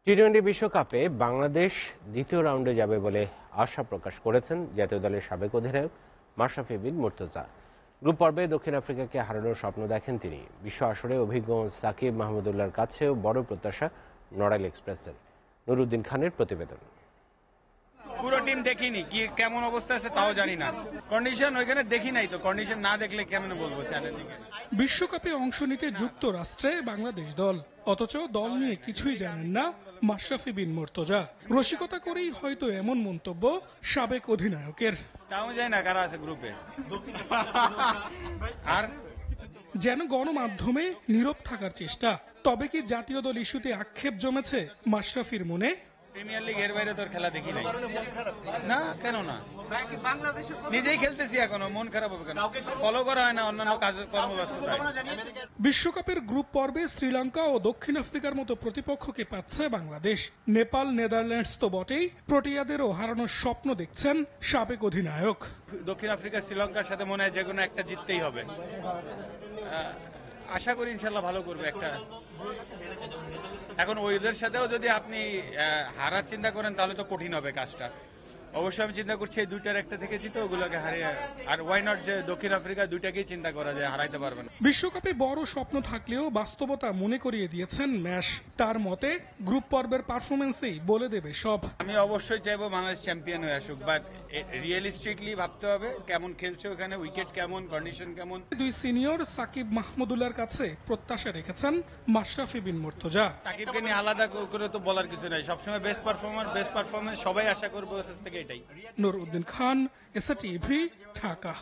টি-20 বিশ্বকাপে বাংলাদেশ দ্বিতীয় রাউন্ডে যাবে বলে আশা প্রকাশ করেছেন জাতীয় দলের সাবেক অধিনায়ক মাশরাফি বিন মুর্তজা। গ্রুপ পর্বে দক্ষিণ আফ্রিকাকে হারানোর স্বপ্ন দেখেন তিনি। বিশ্ব আসরে অভিজ্ঞ সাকিব মাহমুদুল্লাহর কাছেও বড় প্রত্যাশা নড়াইল এক্সপ্রেসের। নুরুদ্দিন খানের প্রতিবেদন। পুরো টিম দেখিনি, কি কেমন অবস্থা আছে তাও জানি না। কন্ডিশন ওইখানে দেখি নাই, তো কন্ডিশন না দেখলে কেমন বলবো চ্যালেঞ্জিং। বিশ্বকাপে অংশ নিতে যুক্তরাষ্ট্রে বাংলাদেশ দল, অথচ দল নিয়ে কিছুই জানেন না মাশরাফি বিন মুর্তজা। রসিকতা করেই হয়তো এমন মন্তব্য সাবেক অধিনায়কের। তাও জানি না কারা আছে গ্রুপে। আর যেন গণমাধ্যমে নীরব থাকার চেষ্টা। তবে কি জাতীয় দল ইস্যুতে আক্ষেপ জমেছে মাশরাফির মনে? প্রিমিয়ার লিগ এর বাইরে তোর খেলা দেখি নাই। না, কেন না, নিজেই খেলতেছি এখনো, মন খারাপ হবে কেন? ফলো করা হয় না অন্যান্য কাজ কর্মব্যস্ততায়। বিশ্বকাপের গ্রুপ পর্বে শ্রীলঙ্কা ও দক্ষিণ আফ্রিকার মতো প্রতিপক্ষকে পাচ্ছে বাংলাদেশ। নেপাল, নেদারল্যান্ডস তো বটেই, প্রোটিয়াদেরও হারানোর স্বপ্ন দেখছেন সাবেক অধিনায়ক। দক্ষিণ আফ্রিকা শ্রীলঙ্কার সাথে মনে হয় যে কোনো একটা জিততেই হবে। আশা করি ইনশাল্লাহ ভালো করবে একটা। এখন ওইদের সাথেও যদি আপনি হারার চিন্তা করেন তাহলে তো কঠিন হবে কাজটা। অবশ্যই আমি চিন্তা করছি এই দুইটার একটা থেকে জিতে ওগুলোকে হারিয়ে, আর ওয়াই নট যে দক্ষিণ আফ্রিকা দুইটাকেই চিন্তা করা যায়, হারাইতে পারবেন। বিশ্বকাপে বড় স্বপ্ন থাকলেও বাস্তবতা মনে করিয়ে দিয়েছেন ম্যাশ। তার মতে গ্রুপ পর্বের পারফরমেন্সেই বলে দেবে সব। আমি অবশ্যই চাইবো বাংলাদেশ চ্যাম্পিয়ন হয়ে আসুক, বাট রিয়েলিস্টিকলি ভাবতে হবে কেমন খেলছে ওখানে, উইকেট কেমন, কন্ডিশন কেমন। দুই সিনিয়র সাকিব মাহমুদুল্লাহর কাছে প্রত্যাশা রেখেছেন মাশরাফি বিন মুর্তজা। সাকিবকে নিয়ে আলাদা করে তো বলার কিছু নাই, সবসময় বেস্ট পারফরমেন্স সবাই আশা করবো থেকে এটাই। নুরুদ্দিন খান, এসএ টিভি, ঢাকা।